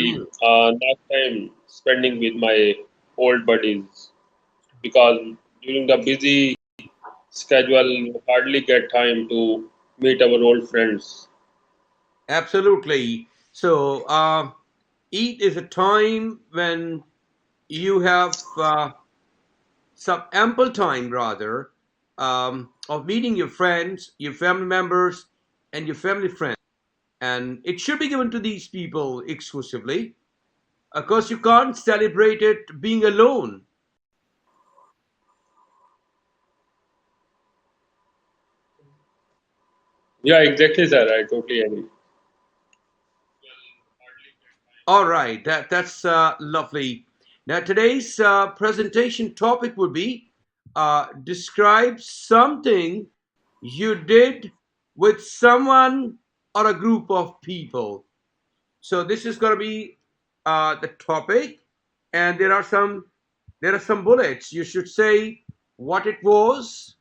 nice time spending with my old buddies because during the busy schedule, we hardly get time to meet our old friends. Absolutely. So, Eid is a time when you have some ample time, rather, of meeting your friends, your family members, and your family friends. And it should be given to these people exclusively. Of course, you can't celebrate it being alone. Yeah, exactly, sir. I totally agree. All right, that's lovely. Now, today's presentation topic would be describe something you did with someone or a group of people. So this is going to be the topic, and there are some bullets. You should say what it was,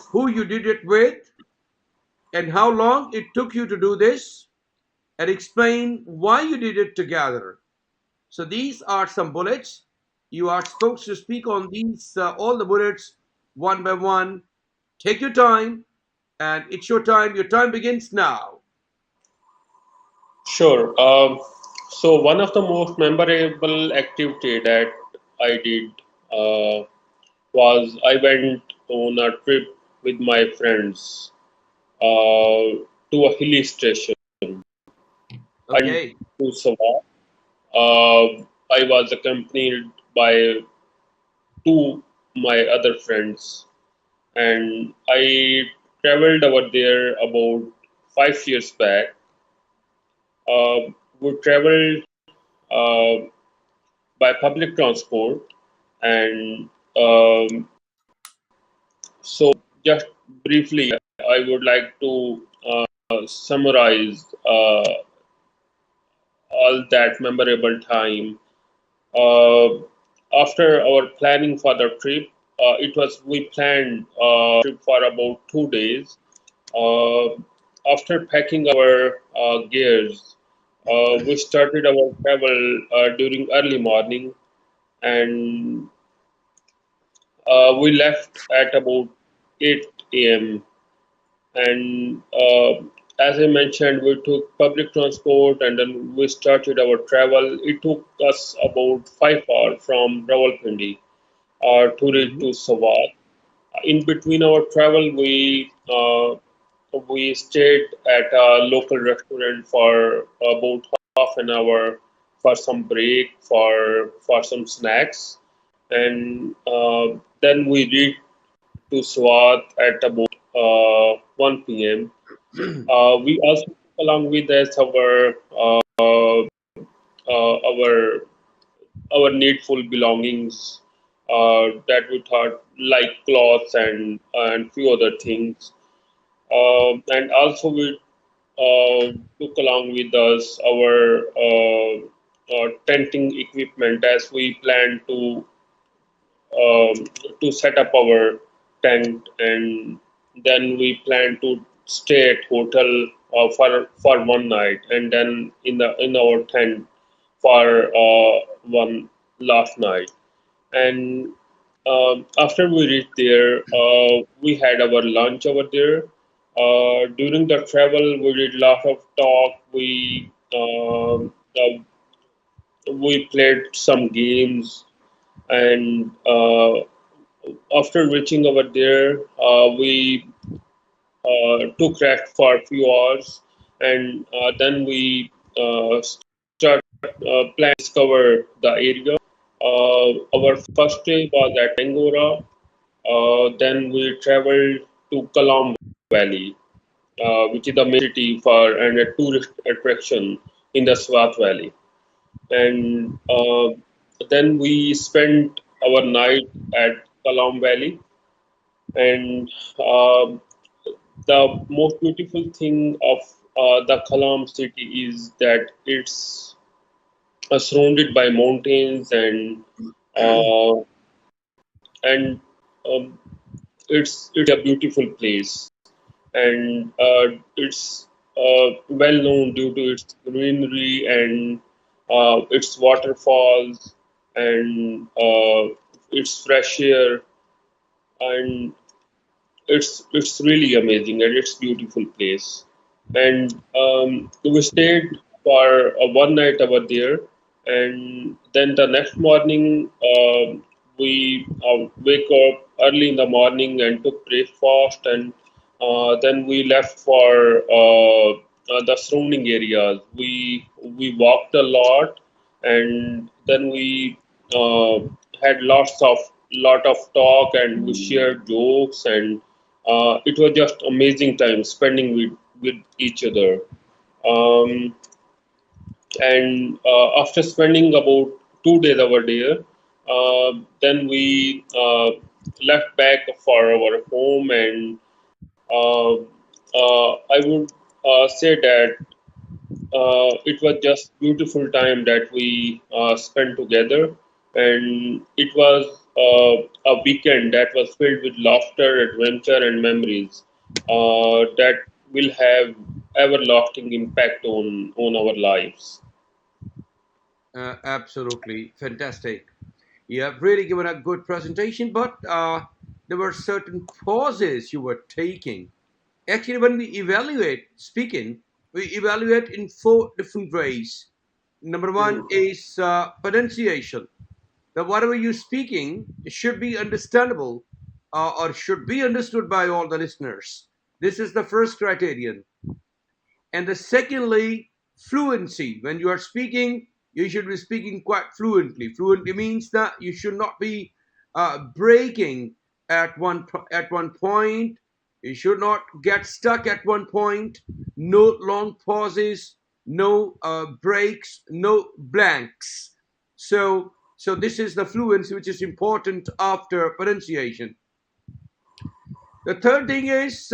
who you did it with, and how long it took you to do this, and explain why you did it together. So these are some bullets. You are supposed to speak on these all the bullets one by one. Take your time, and it's your time. Your time begins now. Sure. So one of the most memorable activity that I did was I went on a trip with my friends to a hilly station. I went Okay. to Savannah. I was accompanied by two my other friends, and I traveled over there about 5 years back. We traveled uh, by public transport, and just briefly, I would like to summarize all that memorable time. Uh, After our planning for the trip, it was we planned trip for about 2 days. Uh, After packing our gears, we started our travel during early morning, and we left at about 8 a.m. And as I mentioned, we took public transport and then we started our travel. It took us about 5 hours from Rawalpindi to reach Mhm. to Sawat. In between our travel, we stayed at a local restaurant for about half an hour for some break for some snacks, and then we reached to Swat at about 1 p.m. We also took along with us our needful belongings that we thought like clothes and few other things. And also we took along with us our tenting equipment as we planned um, to set up our tent, and then we plan to stay at hotel for 1 night, and then in our tent for one last night. And after we reached there, we had our lunch over there. During the travel, we did lot of talk. We played some games, and after reaching over there, we took rest for a few hours, and then we start plan discover the area. Our first day was at Angora. Then we traveled to Kalam Valley, which is the main city for and a tourist attraction in the Swat Valley. And then we spent our night at Kalam Valley, and um the most beautiful thing of the Kalam city is that it's surrounded by mountains, uh, and um, it's a beautiful place, and it's well known due to its greenery, and its waterfalls and its fresh air, and it's really amazing and it's beautiful place. And we stayed for one night over there, and then the next morning we wake up early in the morning and took breakfast, and then we left for the surrounding areas. We walked a lot, and then we uh, had lot of talk, and we shared jokes, and it was just amazing time spending with each other. Um, and after spending about 2 days over there, then we left back for our home, and I would say that it was just beautiful time that we spent together, and it was a weekend that was filled with laughter, adventure, and memories that will have everlasting impact on our lives. Absolutely fantastic. You have really given a good presentation, but there were certain pauses you were taking. Actually, when we evaluate speaking, we evaluate in four different ways. Number one Mhm. is pronunciation. That whatever you're speaking should be understandable or should be understood by all the listeners. This is the first criterion. And the secondly, fluency. When you are speaking, you should be speaking quite fluently. Fluently means that you should not be breaking at one point. You should not get stuck at one point. No long pauses, no breaks, no blanks. So this is the fluency which is important after pronunciation. The third thing is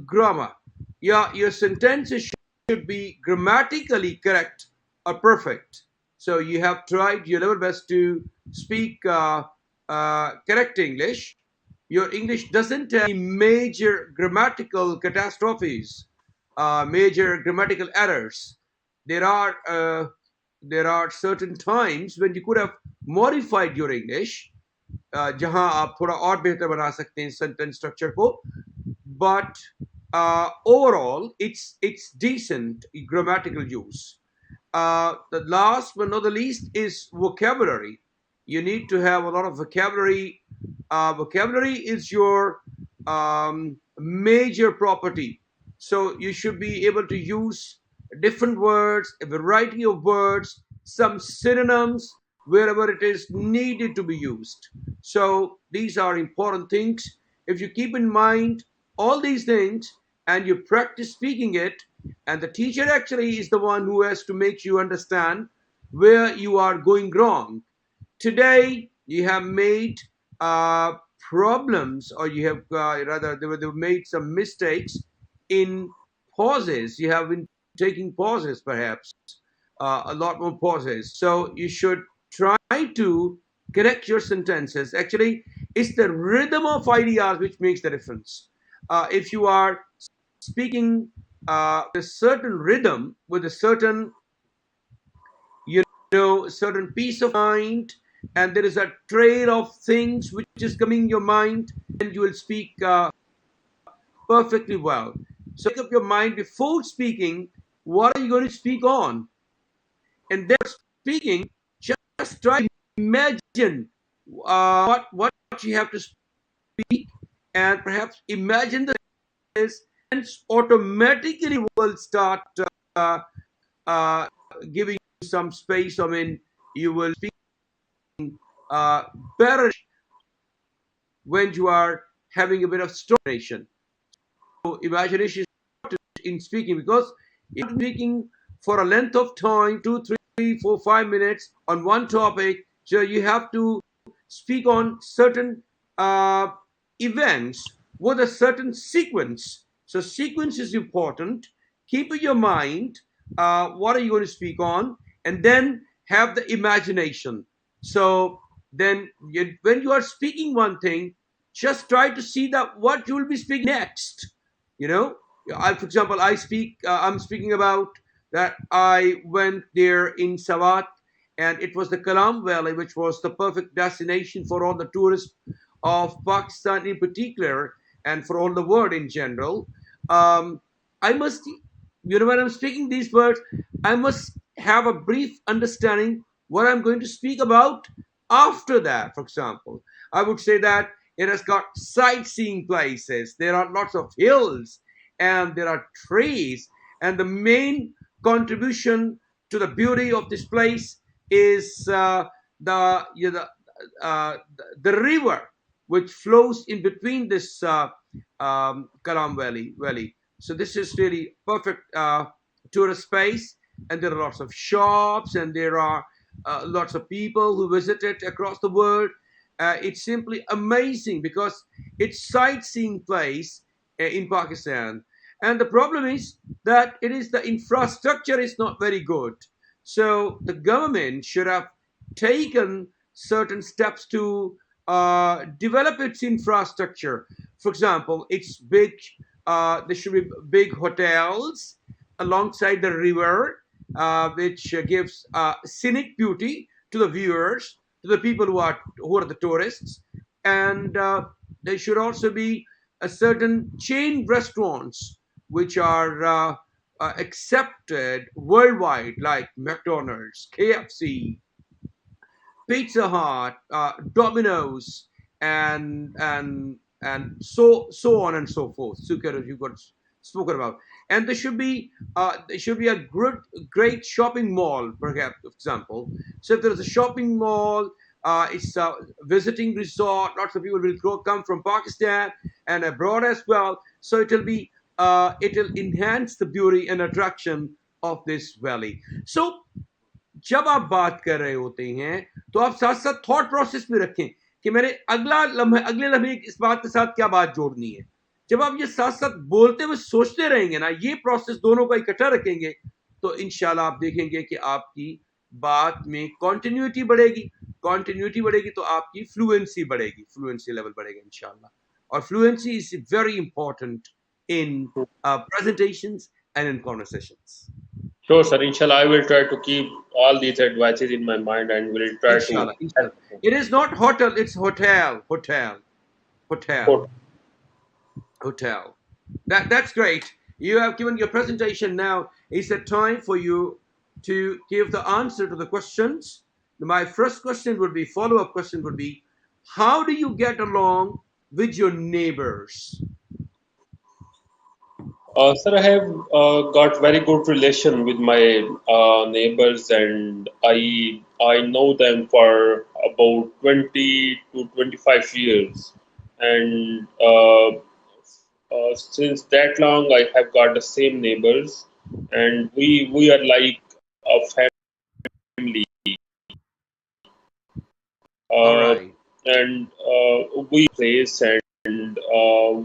grammar. Your sentences should be grammatically correct or perfect. So you have tried your level best to speak correct English. Your English doesn't have any major grammatical catastrophes, major grammatical errors. There are uh, there are certain times when you could have modified your English, जहां आप थोड़ा और बेहतर बना सकते हैं sentence structure को, but overall it's decent grammatical use. The last but not the least is vocabulary. You need to have a lot of vocabulary. Vocabulary is your major property. So you should be able to use different words, a variety of words, some synonyms wherever it is needed to be used. So these are important things. If you keep in mind all these things and you practice speaking it, and the teacher actually is the one who has to make you understand where you are going wrong. Today you have made uh, problems, or you have rather they were made some mistakes in pauses. You have been taking pauses, perhaps a lot more pauses. So you should try to correct your sentences. Actually, it's the rhythm of ideas which makes the difference. If you are speaking a certain rhythm with a certain, you certain peace of mind, and there is a trail of things which is coming in your mind, then you will speak perfectly well. So make up your mind before speaking, what are you going to speak on, and then speaking, just try to imagine what you have to speak, and perhaps imagine this, and automatically will start uh, uh, giving you some space. I mean, you will speak uh, better when you are having a bit of imagination. So imagination is in speaking, because if you're speaking for a length of time, 2, 3, 4, 5 minutes on one topic, so you have to speak on certain uh, events with a certain sequence. So sequence is important. Keep in your mind what are you going to speak on, and then have the imagination. So then when you are speaking one thing, just try to see that what you will be speaking next. you know for example, I'm speaking about that I went there in Sawat, and it was the Kalam Valley, which was the perfect destination for all the tourists of Pakistan in particular, and for all the world in general. I must, when I'm speaking these words, I must have a brief understanding what I'm going to speak about after that. For example, I would say that it has got sightseeing places. There are lots of hills and there are trees. And the main contribution to the beauty of this place is the river which flows in between this Kalam Valley. So this is really perfect tourist space, and there are lots of shops, and there are lots of people who visit it across the world. It's simply amazing because it's sightseeing place in Pakistan, and the problem is that it is the infrastructure is not very good. So the government should have taken certain steps to develop its infrastructure. For example, it's big. There should be big hotels alongside the river, which gives scenic beauty to the viewers, to the people who are the tourists, and there should also be a certain chain restaurants which are accepted worldwide, like McDonald's, KFC, Pizza Hut, Domino's, and so on and so forth. Sukar, you got spoken about, and there should be a great shopping mall, perhaps, for example. So if there is a shopping mall, it's a visiting resort. Lots of people will come from Pakistan and abroad as well. So it'll enhance the beauty and attraction of this valley. So जब आप बात कर रहे होते हैं तो आप साथ साथ थॉट प्रोसेस में रखें कि मैंने अगले लम्हे इस बात के साथ क्या बात जोड़नी है। जब आप ये साथ साथ बोलते हुए सोचते रहेंगे ना, ये प्रोसेस दोनों का इकट्ठा रखेंगे, तो इंशाल्लाह आप देखेंगे कि आपकी बात में कॉन्टिन्यूटी बढ़ेगी तो आपकी फ्लुएंसी लेवल बढ़ेगा इंशाल्लाह। और fluency is very important in presentations and in conversations. Sure, sir. Inshallah, I will try to keep all these advices in my mind and will try to Inshallah, inshallah. help. It is not hotel, it's hotel, Quote. hotel. That's great. You have given your presentation now. It's a time for you to give the answer to the questions. My first question would be, follow-up question would be, how do you get along with your neighbors? Sir, I have got very good relation with my neighbors, and I know them for about 20 to 25 years, and since that long, I have got the same neighbors, and we are like a family, All uh, right. and we place and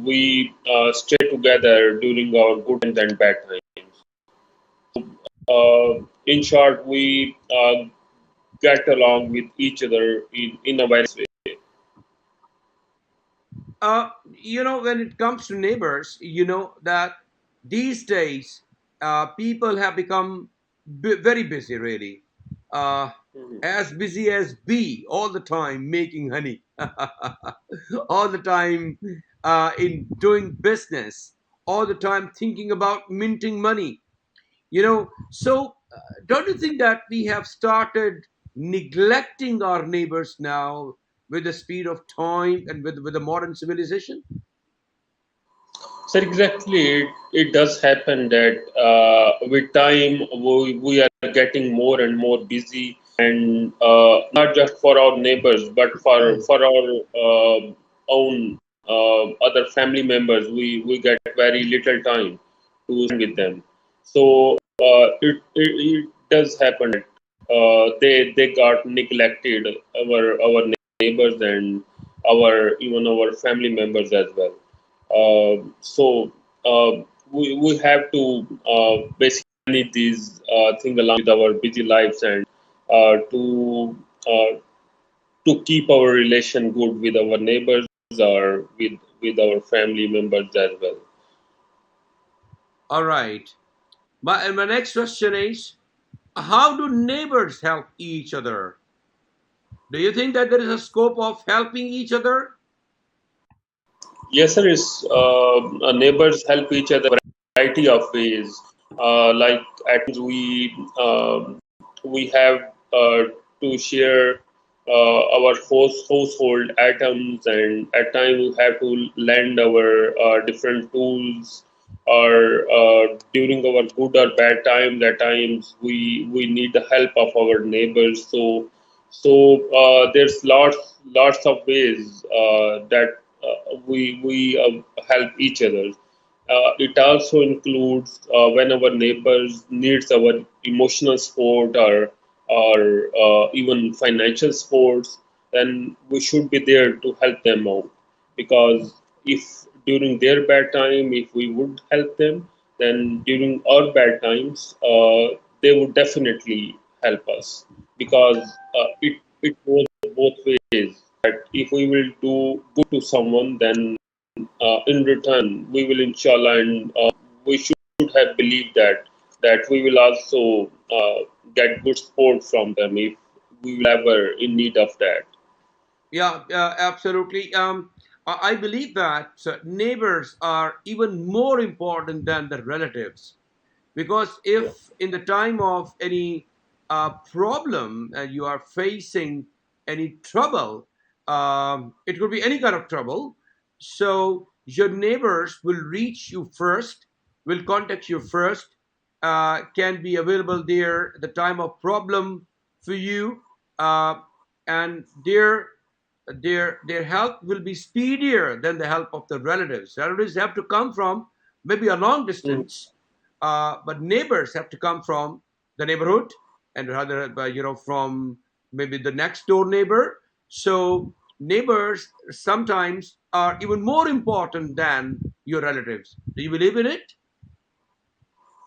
we stay together during our good times and bad times. In short, we get along with each other in a very way. When it comes to neighbors, you know that these days people have become very busy, really. Uh, Mhm. as busy as bee, all the time making honey, all the time in doing business, all the time thinking about minting money. So don't you think that we have started neglecting our neighbors now with the speed of time and with the modern civilization? So exactly, it does happen that with time we are getting more and more busy, and not just for our neighbors, but for our own other family members, we get very little time to spend with them. So it does happen that they got neglected, our neighbors and our even our family members as well. So we have to basically manage these things along with our busy lives and uh, to uh, to keep our relation good with our neighbors or with our family members as well. All right. My next question is, how do neighbors help each other? Do you think that there is a scope of helping each other? Yes, sir. Is neighbors help each other variety of ways. Like at times we have to share our household items, and at times we have to lend our different tools. Or during our good or bad times, at times we need the help of our neighbors. So there's lots of ways that we help each other. It also includes when our neighbors needs our emotional support or even financial supports, then we should be there to help them out. Because if during their bad time, if we would help them, then during our bad times, they would definitely help us. Because it goes both ways. That if we will do good to someone, then in return, we will inshallah, and we should have believed that we will also get good support from them if we will ever in need of that. Yeah, absolutely. I believe that neighbors are even more important than the relatives. Because Yeah. if in the time of any problem you are facing any trouble, it could be any kind of trouble, so your neighbors will reach you first, will contact you first, can be available there at the time of problem for you, uh, and their help will be speedier than the help of the relatives. Relatives have to come from maybe a long Mm. distance, but neighbors have to come from the neighborhood, and rather, from maybe the next door neighbor. So neighbors sometimes are even more important than your relatives. Do you believe in it?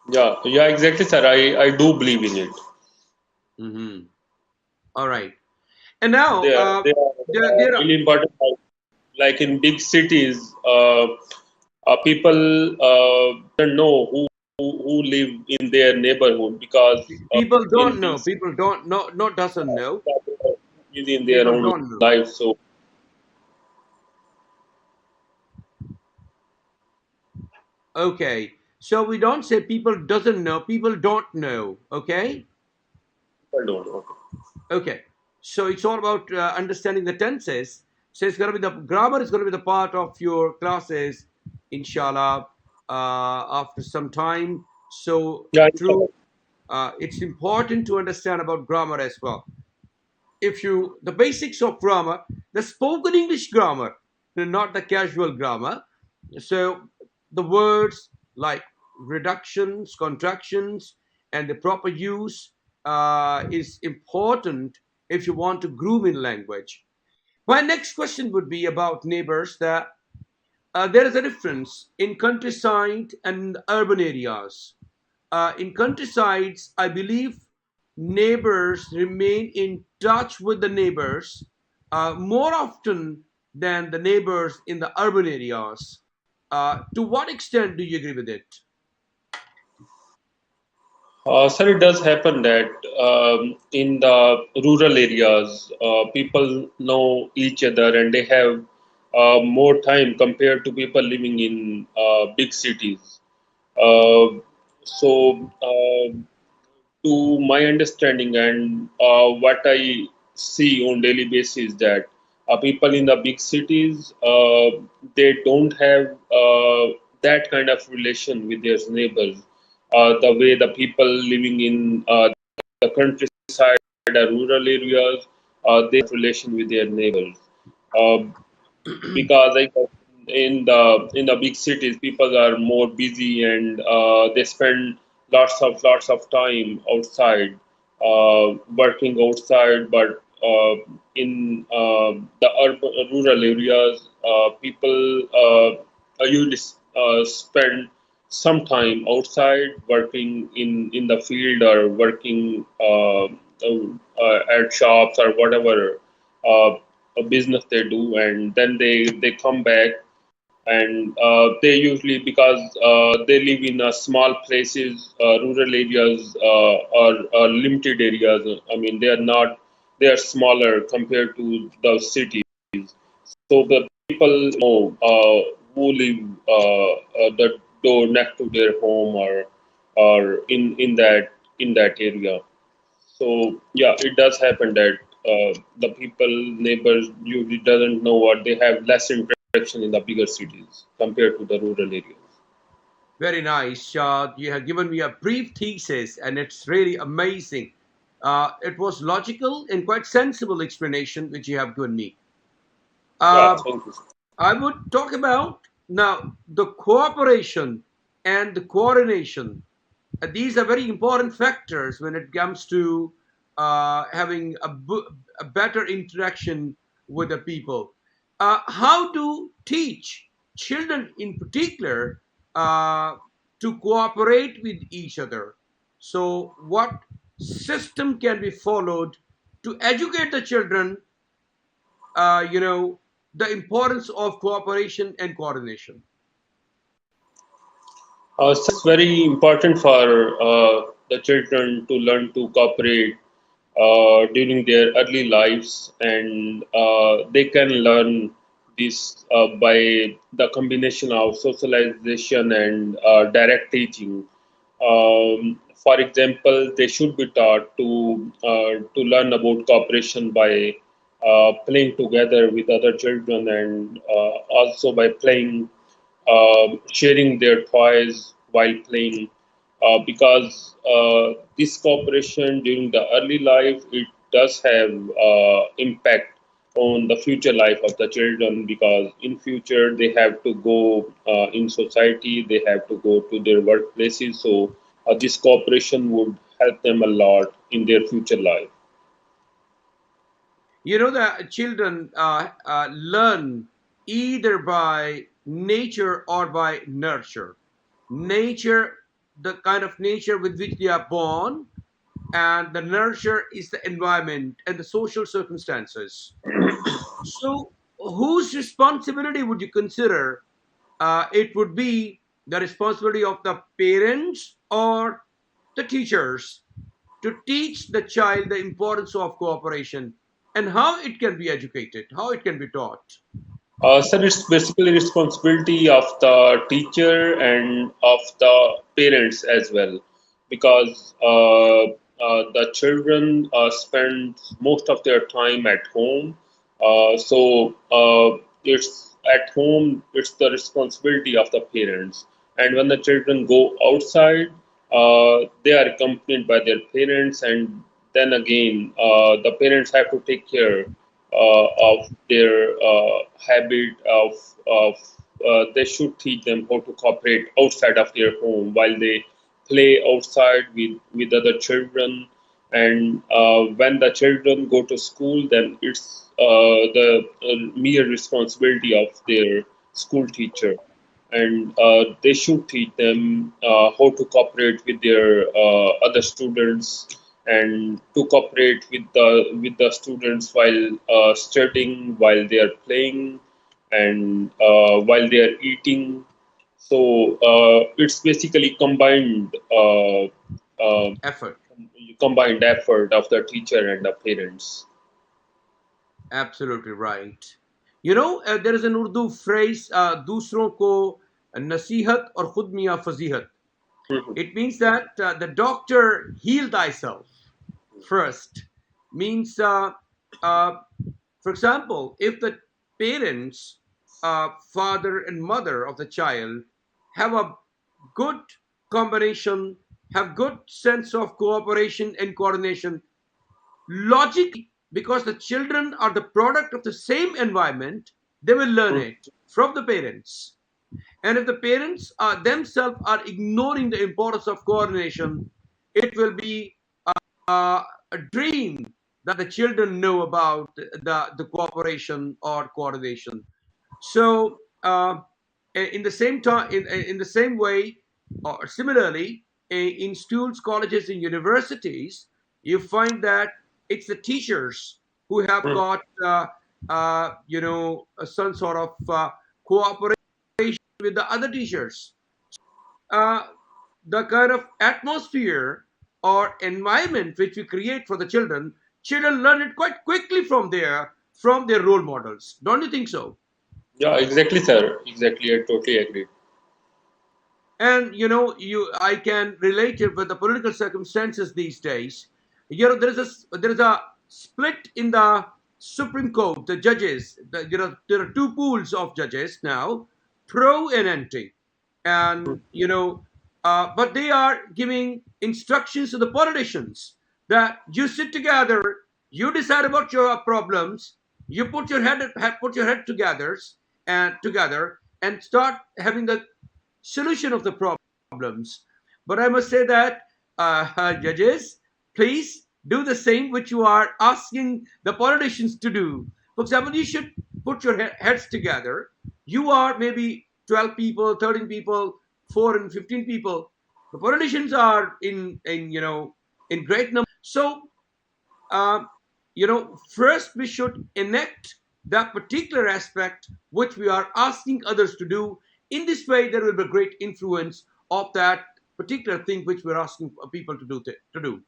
Yeah, yeah, exactly, sir. I do believe in it. Hmm. All right. And now, They are there are really important. Like in big cities, people don't know who live in their neighborhood because people in don't big know. People don't know. Not doesn't know. cities, people are busy in their People own don't know. life. So Okay. So we don't say people doesn't know. People don't know. Okay. people don't know. Okay, so it's all about understanding the tenses. So it's going to be the grammar is going to be the part of your classes, inshallah, after some time. So Yeah, through, inshallah. it's important to understand about grammar as well. If you the basics of grammar, the spoken English grammar, not the casual grammar. So the words like reductions, contractions, and the proper use is important if you want to groom in language. My next question would be about neighbors. That there is a difference in countryside and urban areas. In countrysides, I believe neighbors remain in touch with the neighbors more often than the neighbors in the urban areas. To what extent do you agree with it? Sir, it does happen that in the rural areas, people know each other and they have more time compared to people living in big cities. Uh, so, to my understanding and what I see on daily basis, that people in the big cities, they don't have that kind of relation with their neighbors. The way the people living in the countryside or rural areas, they have relation with their neighbors. Uh, because like in the big cities, people are more busy and they spend lots of time outside, working outside. But in the urban rural areas, people usually spend some time outside working in the field or working at shops or whatever uh, a business they do, and then they come back and they usually, because they live in small places, rural areas, or limited areas. I mean, they are not, they are smaller compared to the cities. So the people know who live the door next to their home, or in that area. So yeah, it does happen that the people, neighbors usually doesn't know what they have, less interaction in the bigger cities compared to the rural areas. Very nice. You have given me a brief thesis, and it's really amazing. It was logical and quite sensible explanation which you have given me. Yeah, Uh, thank you. I would talk about now the cooperation and the coordination. These are very important factors when it comes to having a better interaction with the people. How to teach children in particular uh, to cooperate with each other? So, what system can be followed to educate the children, you know, the importance of cooperation and coordination? So it's very important for the children to learn to cooperate during their early lives, and they can learn this by the combination of socialization and direct teaching. For example, they should be taught to learn about cooperation by playing together with other children, and also by playing, sharing their toys while playing, because this cooperation during the early life, it does have impact on the future life of the children, because in future they have to go in society, they have to go to their workplaces. So this cooperation would help them a lot in their future life. You know that children learn either by nature or by nurture. Nature, the kind of nature with which they are born, and the nurture is the environment and the social circumstances. So, whose responsibility would you consider it would be? The responsibility of the parents or the teachers to teach the child the importance of cooperation and how it can be educated, how it can be taught. Sir, it's basically responsibility of the teacher and of the parents as well, because the children spend most of their time at home. So it's at home. It's the responsibility of the parents. And when the children go outside, they are accompanied by their parents, and then again, the parents have to take care of their habit of they should teach them how to cooperate outside of their home while they play outside with other children. And when the children go to school, then it's the mere responsibility of their school teacher, and they should teach them how to cooperate with their other students, and to cooperate with the students while studying, while they are playing, and while they are eating. So it's basically uh, Effort. combined effort of the teacher and the parents. Absolutely right. You know, there is an Urdu phrase, दूसरों को नसीहत और खुद मियाँ फजीहत. Mhm. It means that the doctor heal thyself first. Means, uh, for example, if the parents, father and mother of the child, have a good combination, have good sense of cooperation and coordination, logically, because the children are the product of the same environment, they will learn Mhm. it from the parents. And if the parents are themselves are ignoring the importance of coordination, it will be a dream that the children know about the cooperation or coordination. So, in the same time, in the same way, or similarly, in schools, colleges, and universities, you find that it's the teachers who have Mhm. got, some sort of cooperation with the other teachers. Uh, the kind of atmosphere or environment which we create for the children learn it quite quickly from their role models. Don't you think so? Yeah, exactly, sir. Exactly, I totally agree. And I can relate it with the political circumstances these days. There is a split in the Supreme Court. The judges, there are two pools of judges now, pro and anti. And but they are giving instructions to the politicians that you sit together, you decide about your problems, you put your head together and start having the solution of the problems. But I must say that, judges, please do the same which you are asking the politicians to do. For example, you should put your heads together. You are maybe 12 people, 13 people, 4 and 15 people. The politicians are in great number. So uh, first we should enact that particular aspect which we are asking others to do. In this way, there will be great influence of that particular thing which we're asking people to do.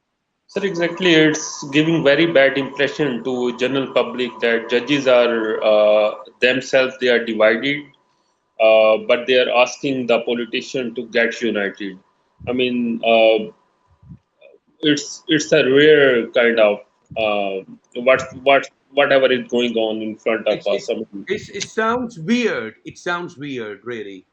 Sir, exactly. It's giving very bad impression to general public that judges are themselves they are divided, but they are asking the politician to get united. I mean, it's a rare kind of whatever is going on in front of It's, us. it's, I mean, it sounds weird. It sounds weird, really.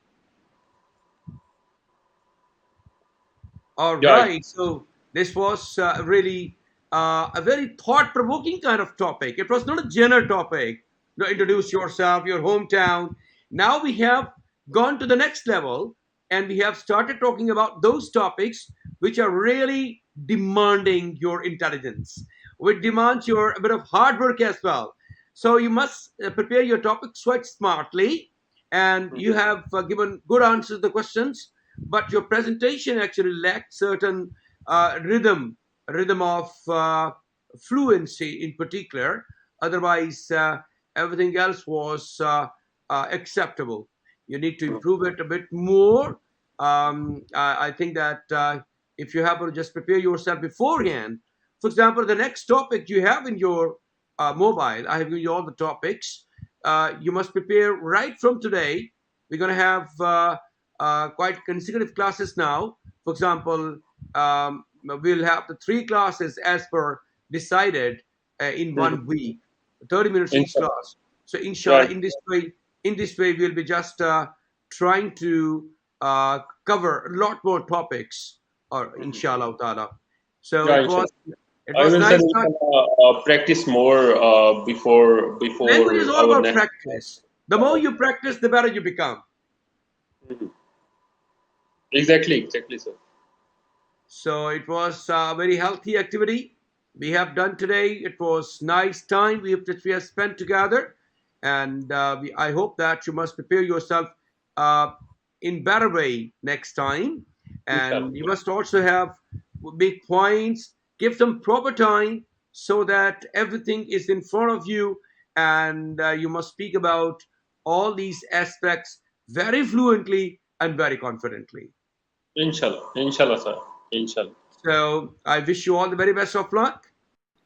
All yeah, right. So this was really a very thought-provoking kind of topic. It was not a general topic. Introduce yourself, your hometown. Now we have gone to the next level, and we have started talking about those topics which are really demanding your intelligence, which demands your a bit of hard work as well. So you must prepare your topics quite smartly, and you have given good answers to the questions, but your presentation actually lacked certain rhythm of fluency in particular. Otherwise, everything else was acceptable. You need to improve it a bit more. I think that if you have to just prepare yourself beforehand, for example, the next topic you have in your mobile, I have given you all the topics. You must prepare right from today. We're going to have quite consecutive classes now. For example, we'll have the three classes as per decided in mhm. 1 week, 30 minutes each Inshallah. class. So Yeah, inshallah, in this way, we'll be just trying to cover a lot more topics, or mhm. inshallah ta'ala. So Yeah, it was inshallah. it I was will say nice. practice more Language is before all our about next. practice. The more you practice, the better you become. Mhm. Exactly, exactly, sir. So it was a very healthy activity we have done today. It was nice time we have spent together, and I hope that you must prepare yourself uh, in better way next time, Inshallah. and you must also have big points. Give them proper time so that everything is in front of you, and you must speak about all these aspects very fluently and very confidently. Inshallah. Inshallah, sir. Inshallah. So I wish you all the very best of luck.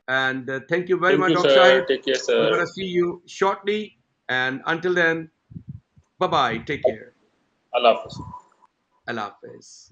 And thank you very Thank much, you, Dr. sir. Sahib. Take care, We're sir. going to see you shortly. And until then, bye bye. Take care. Allah Hafiz. Allah Hafiz.